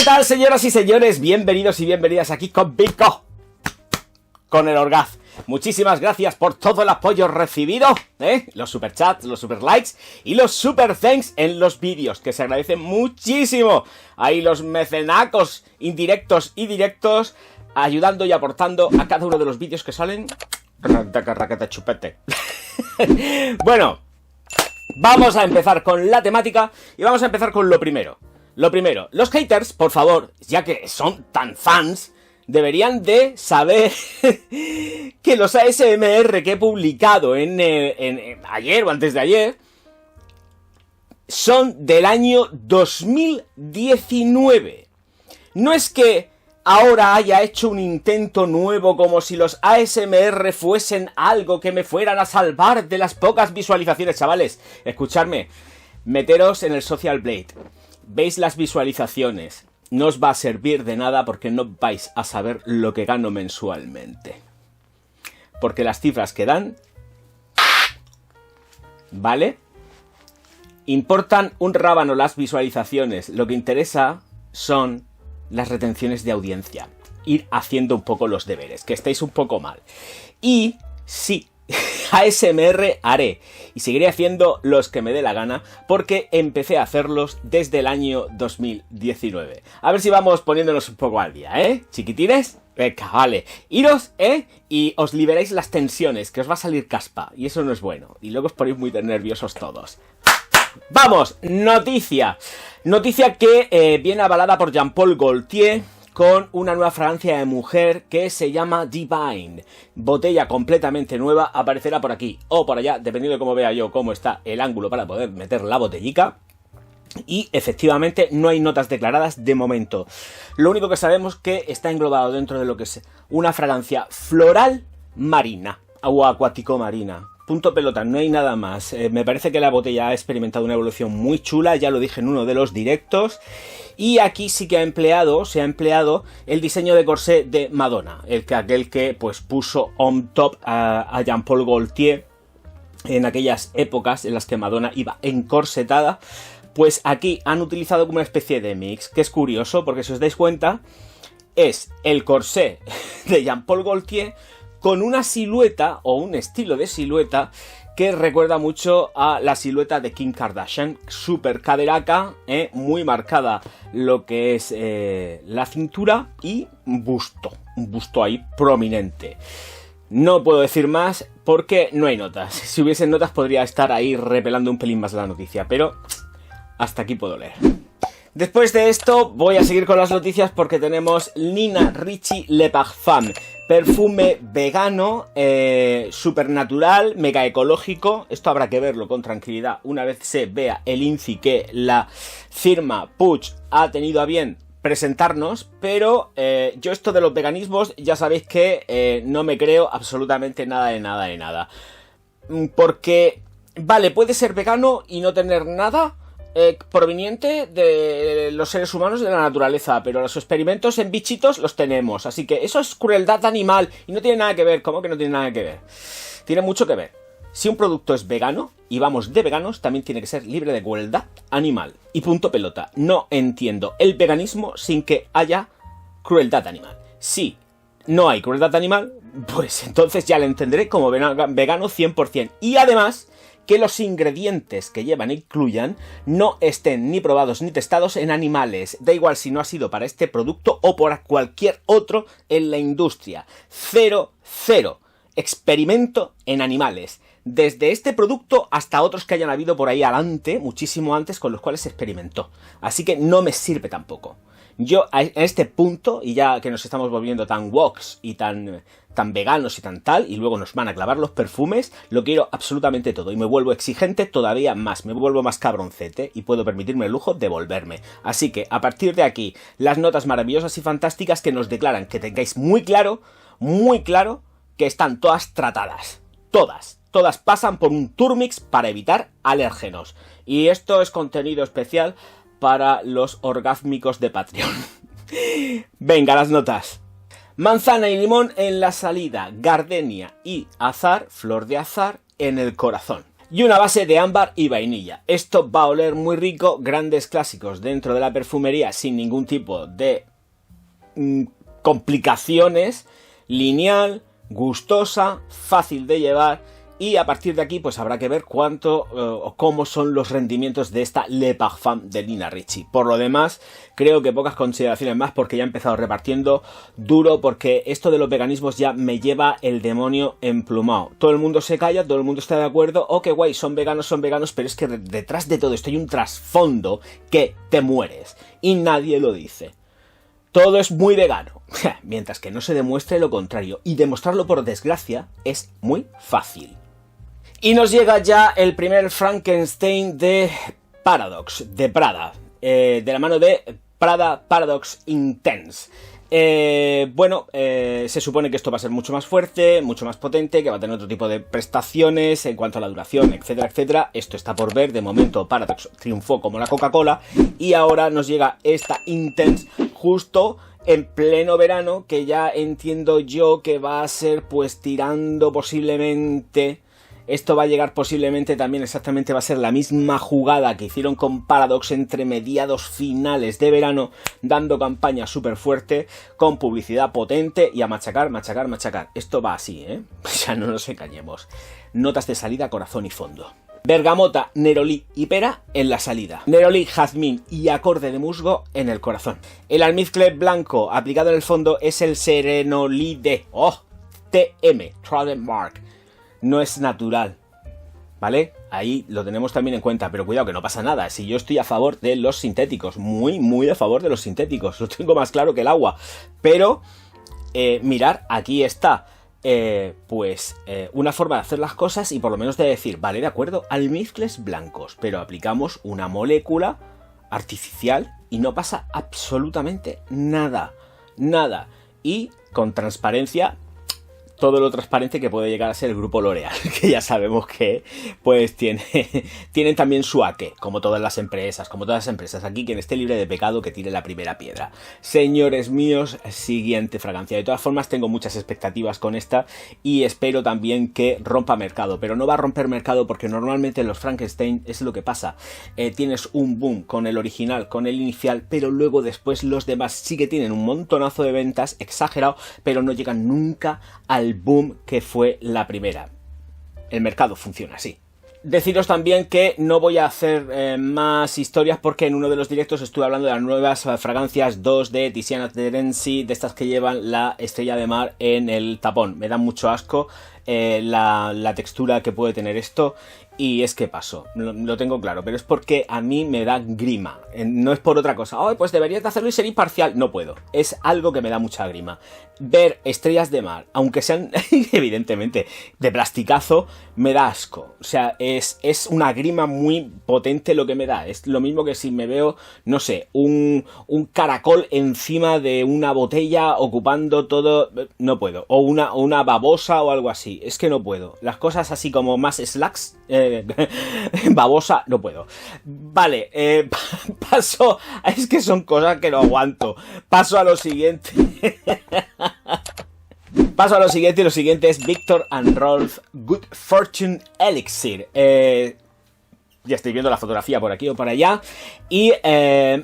¿qué tal, señoras y señores? Bienvenidos y bienvenidas aquí con Vico, con el Orgaz. Muchísimas gracias por todo el apoyo recibido, los superchats, los super likes y los super thanks en los vídeos, que se agradecen muchísimo. Ahí los mecenacos indirectos y directos, ayudando y aportando a cada uno de los vídeos que salen. Chupete. Bueno, vamos a empezar con la temática y vamos a empezar con lo primero. Los haters, por favor, ya que son tan fans, deberían de saber que los ASMR que he publicado en ayer o antes de ayer son del año 2019. No es que ahora haya hecho un intento nuevo como si los ASMR fuesen algo que me fueran a salvar de las pocas visualizaciones. Chavales, escuchadme, meteros en el Social Blade, veis las visualizaciones. No os va a servir de nada porque no vais a saber lo que gano mensualmente. Porque las cifras que dan, ¿vale? Importan un rábano las visualizaciones. Lo que interesa son las retenciones de audiencia. Ir haciendo un poco los deberes, que estáis un poco mal. Y sí, ASMR haré y seguiré haciendo los que me dé la gana porque empecé a hacerlos desde el año 2019. A ver si vamos poniéndonos un poco al día, chiquitines. Venga, vale, iros, y os liberáis las tensiones, que os va a salir caspa y eso no es bueno. Y luego os ponéis muy nerviosos todos. Vamos, noticia que viene avalada por Jean-Paul Gaultier con una nueva fragancia de mujer que se llama Divine. Botella completamente nueva, aparecerá por aquí o por allá, dependiendo de cómo vea yo cómo está el ángulo para poder meter la botellica. Y efectivamente no hay notas declaradas de momento. Lo único que sabemos es que está englobado dentro de lo que es una fragancia floral marina o acuático marina. Punto pelota, no hay nada más. Me parece que la botella ha experimentado una evolución muy chula, ya lo dije en uno de los directos. Y aquí sí que se ha empleado el diseño de corsé de Madonna, aquel que pues puso on top a Jean-Paul Gaultier en aquellas épocas en las que Madonna iba encorsetada. Pues aquí han utilizado como una especie de mix, que es curioso porque si os dais cuenta es el corsé de Jean-Paul Gaultier con una silueta o un estilo de silueta que recuerda mucho a la silueta de Kim Kardashian, súper caderaca, muy marcada lo que es la cintura y un busto ahí prominente. No puedo decir más porque no hay notas. Si hubiesen notas podría estar ahí repelando un pelín más la noticia, pero hasta aquí puedo leer. Después de esto voy a seguir con las noticias porque tenemos Nina Ricci Le Parfum, perfume vegano, supernatural, mega ecológico. Esto habrá que verlo con tranquilidad una vez se vea el INCI que la firma Puig ha tenido a bien presentarnos, pero yo esto de los veganismos ya sabéis que no me creo absolutamente nada de nada. Porque, vale, puede ser vegano y no tener nada proveniente de los seres humanos de la naturaleza, pero los experimentos en bichitos los tenemos, así que eso es crueldad animal y no tiene nada que ver. ¿Cómo que no tiene nada que ver? Tiene mucho que ver. Si un producto es vegano y vamos de veganos, también tiene que ser libre de crueldad animal y punto pelota. No entiendo el veganismo sin que haya crueldad animal. Si no hay crueldad animal, pues entonces ya lo entenderé como vegano 100%. Y además que los ingredientes que llevan e incluyan no estén ni probados ni testados en animales. Da igual si no ha sido para este producto o por cualquier otro en la industria. Cero experimento en animales. Desde este producto hasta otros que hayan habido por ahí adelante, muchísimo antes, con los cuales se experimentó. Así que no me sirve tampoco. Yo a este punto, y ya que nos estamos volviendo tan woks y tan veganos y tan tal, y luego nos van a clavar los perfumes, lo quiero absolutamente todo. Y me vuelvo exigente todavía más, me vuelvo más cabroncete y puedo permitirme el lujo de volverme. Así que a partir de aquí, las notas maravillosas y fantásticas que nos declaran que tengáis muy claro que están todas tratadas. Todas pasan por un turmix para evitar alérgenos. Y esto es contenido especial para los orgásmicos de Patreon. Venga, las notas. Manzana y limón en la salida, gardenia y azar, flor de azar en el corazón. y una base de ámbar y vainilla. Esto va a oler muy rico, grandes clásicos dentro de la perfumería sin ningún tipo de complicaciones, lineal, gustosa, fácil de llevar. Y a partir de aquí pues habrá que ver cuánto o cómo son los rendimientos de esta Le Parfum de Nina Ricci. Por lo demás, creo que pocas consideraciones más porque ya he empezado repartiendo duro, porque esto de los veganismos ya me lleva el demonio emplumado. Todo el mundo se calla, todo el mundo está de acuerdo, oh qué guay, son veganos, pero es que detrás de todo esto hay un trasfondo que te mueres y nadie lo dice. Todo es muy vegano, mientras que no se demuestre lo contrario, y demostrarlo por desgracia es muy fácil. Y nos llega ya el primer Frankenstein de Paradox, de Prada, de la mano de Prada Paradox Intense. Se supone que esto va a ser mucho más fuerte, mucho más potente, que va a tener otro tipo de prestaciones en cuanto a la duración, etcétera, etcétera. Esto está por ver. De momento Paradox triunfó como la Coca-Cola y ahora nos llega esta Intense justo en pleno verano, que ya entiendo yo que va a ser pues tirando posiblemente... Esto va a llegar posiblemente también, exactamente va a ser la misma jugada que hicieron con Paradox entre mediados finales de verano, dando campaña súper fuerte, con publicidad potente y a machacar, machacar, machacar. Esto va así, Ya no nos engañemos. Notas de salida, corazón y fondo. Bergamota, nerolí y pera en la salida. Nerolí, jazmín y acorde de musgo en el corazón. El almizcle blanco aplicado en el fondo es el serenolí de TM, Trademark. No es natural, ¿vale? Ahí lo tenemos también en cuenta, pero cuidado que no pasa nada. Si yo estoy a favor de los sintéticos, muy a favor de los sintéticos, lo tengo más claro que el agua. Pero, mirar, aquí está, una forma de hacer las cosas y por lo menos de decir, vale, de acuerdo, almizcles blancos, pero aplicamos una molécula artificial y no pasa absolutamente nada, nada. Y con transparencia... todo lo transparente que puede llegar a ser el grupo L'Oréal, que ya sabemos que pues tienen también su aqué, como todas las empresas. Aquí quien esté libre de pecado que tire la primera piedra. Señores míos, siguiente fragancia. De todas formas tengo muchas expectativas con esta y espero también que rompa mercado, pero no va a romper mercado porque normalmente en los Frankenstein es lo que pasa. Tienes un boom con el original, con el inicial, pero luego después los demás sí que tienen un montonazo de ventas, exagerado, pero no llegan nunca al boom que fue la primera. El mercado funciona así. Deciros también que no voy a hacer más historias porque en uno de los directos estuve hablando de las nuevas fragancias 2 de Tiziana Terenzi, de estas que llevan la estrella de mar en el tapón. Me da mucho asco la textura que puede tener esto. Y es que paso, lo tengo claro, pero es porque a mí me da grima, no es por otra cosa. Oh, pues deberías de hacerlo y ser imparcial. No puedo, es algo que me da mucha grima. Ver estrellas de mar, aunque sean evidentemente de plasticazo, me da asco. O sea, es una grima muy potente lo que me da. Es lo mismo que si me veo, no sé, un caracol encima de una botella ocupando todo, no puedo. O una babosa o algo así, es que no puedo. Las cosas así como más slacks, babosa, no puedo. Vale, paso, es que son cosas que no aguanto. Paso a lo siguiente. Y lo siguiente es Viktor & Rolf Good Fortune Elixir. Ya estoy viendo la fotografía por aquí o por allá. Y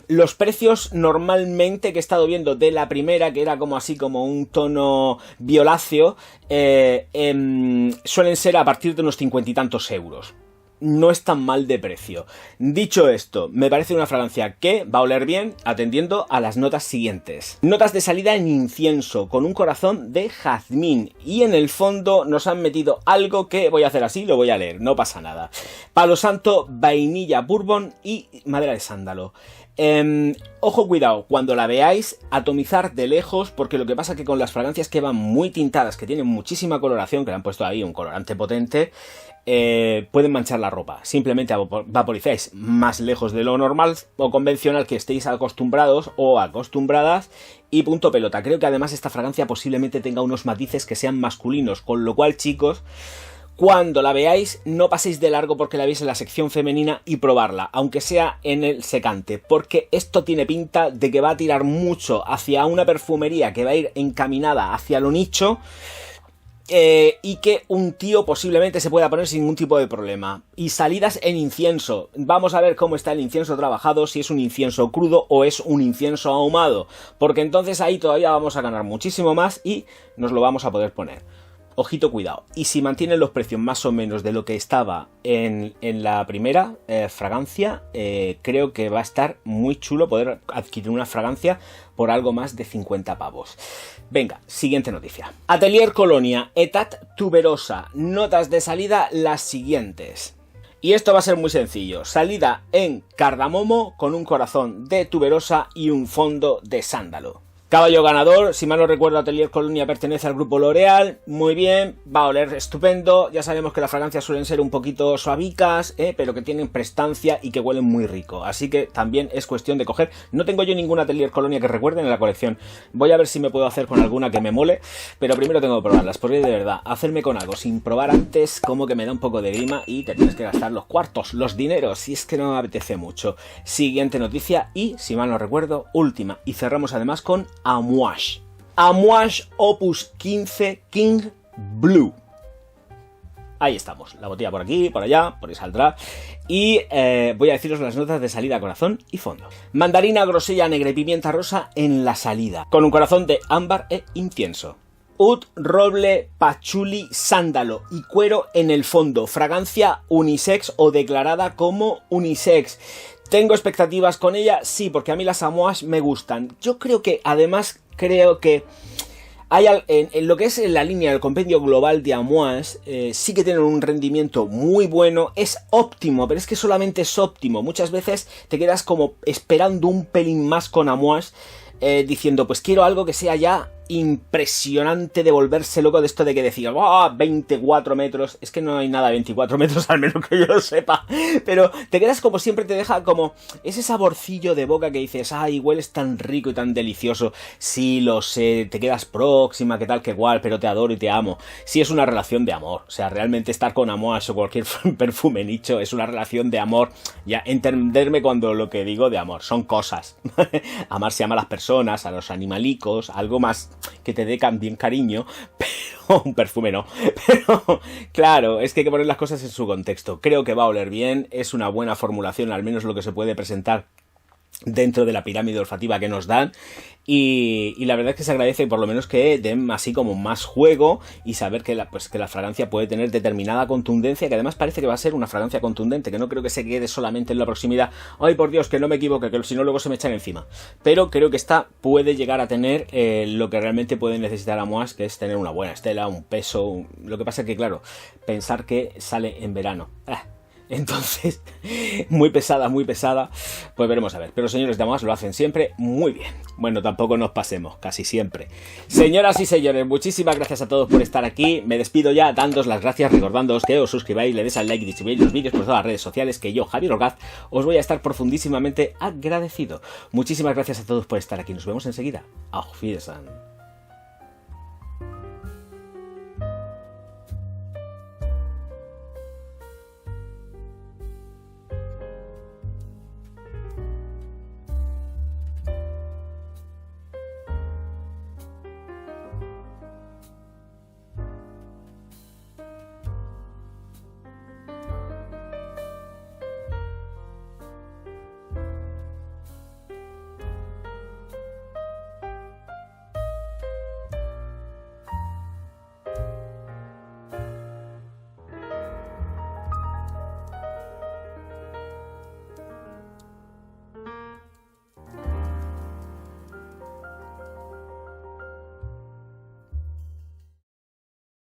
los precios normalmente que he estado viendo de la primera, que era como así, como un tono violáceo, suelen ser a partir de unos 50 y tantos euros. No es tan mal de precio. Dicho esto, me parece una fragancia que va a oler bien atendiendo a las notas siguientes. Notas de salida en incienso, con un corazón de jazmín. Y en el fondo nos han metido algo que voy a hacer así, lo voy a leer, no pasa nada. Palo santo, vainilla, bourbon y madera de sándalo. Ojo, cuidado, cuando la veáis, atomizar de lejos, porque lo que pasa es que con las fragancias que van muy tintadas, que tienen muchísima coloración, que le han puesto ahí un colorante potente, pueden manchar la ropa. Simplemente vaporizáis más lejos de lo normal o convencional que estéis acostumbrados o acostumbradas y punto pelota. Creo que además esta fragancia posiblemente tenga unos matices que sean masculinos, con lo cual, chicos, cuando la veáis, no paséis de largo porque la veis en la sección femenina y probarla, aunque sea en el secante, porque esto tiene pinta de que va a tirar mucho hacia una perfumería que va a ir encaminada hacia lo nicho. y que un tío posiblemente se pueda poner sin ningún tipo de problema. Y salidas en incienso. Vamos a ver cómo está el incienso trabajado, si es un incienso crudo o es un incienso ahumado, porque entonces ahí todavía vamos a ganar muchísimo más y nos lo vamos a poder poner. Ojito, cuidado. Y si mantienen los precios más o menos de lo que estaba en la primera fragancia, creo que va a estar muy chulo poder adquirir una fragancia por algo más de 50 pavos. Venga, siguiente noticia. Atelier Colonia, Etat tuberosa. Notas de salida las siguientes. Y esto va a ser muy sencillo. Salida en cardamomo con un corazón de tuberosa y un fondo de sándalo. Caballo ganador, si mal no recuerdo, Atelier Colonia pertenece al grupo L'Oréal, muy bien, va a oler estupendo, ya sabemos que las fragancias suelen ser un poquito suavicas, pero que tienen prestancia y que huelen muy rico, así que también es cuestión de coger. No tengo yo ningún Atelier Colonia que recuerden en la colección, voy a ver si me puedo hacer con alguna que me mole, pero primero tengo que probarlas, porque de verdad, hacerme con algo sin probar antes como que me da un poco de grima y te tienes que gastar los cuartos, los dineros, si es que no me apetece mucho. Siguiente noticia y, si mal no recuerdo, última, y cerramos además con Amouage. Amouage Opus 15 King Blue. Ahí estamos, la botella por aquí, por allá, por ahí saldrá. Y voy a deciros las notas de salida, corazón y fondo. Mandarina, grosella negra y pimienta rosa en la salida, con un corazón de ámbar e incienso. Oud, roble, pachuli, sándalo y cuero en el fondo. Fragancia unisex o declarada como unisex. ¿Tengo expectativas con ella? Sí, porque a mí las Amouage me gustan. Yo creo que, además, hay en lo que es la línea del compendio global de Amouage, sí que tienen un rendimiento muy bueno, es óptimo, pero es que solamente es óptimo. Muchas veces te quedas como esperando un pelín más con Amouage, diciendo, pues quiero algo que sea ya impresionante, de volverse loco, de esto de que decir, ¡oh, 24 metros! Es que no hay nada de 24 metros, al menos que yo lo sepa, pero te quedas como siempre, te deja como ese saborcillo de boca que dices, ¡ay, hueles tan rico y tan delicioso! Sí, lo sé, te quedas próxima, que tal, que igual, pero te adoro y te amo. Sí, es una relación de amor, o sea, realmente estar con Amouage o cualquier perfume nicho es una relación de amor. Ya, entenderme cuando lo que digo de amor, son cosas. Amar se ama a las personas, a los animalicos, algo más que te dé bien cariño, pero un perfume no. Pero claro, es que hay que poner las cosas en su contexto. Creo que va a oler bien, es una buena formulación, al menos lo que se puede presentar dentro de la pirámide olfativa que nos dan, y la verdad es que se agradece por lo menos que den así como más juego y saber que la fragancia puede tener determinada contundencia, que además parece que va a ser una fragancia contundente, que no creo que se quede solamente en la proximidad. Ay, por Dios, que no me equivoque, que si no luego se me echan encima. Pero creo que esta puede llegar a tener lo que realmente puede necesitar Amouage, que es tener una buena estela, un peso. Lo que pasa es que, claro, pensar que sale en verano. Entonces, muy pesada, pues veremos a ver. Pero señores de Amouage lo hacen siempre muy bien. Bueno, tampoco nos pasemos, casi siempre. Señoras y señores, muchísimas gracias a todos por estar aquí. Me despido ya dándoos las gracias, recordándoos que os suscribáis, le deis al like y distribuáis los vídeos por todas las redes sociales, que yo, Javier Orgaz, os voy a estar profundísimamente agradecido. Muchísimas gracias a todos por estar aquí. Nos vemos enseguida. Auf Wiedersehen.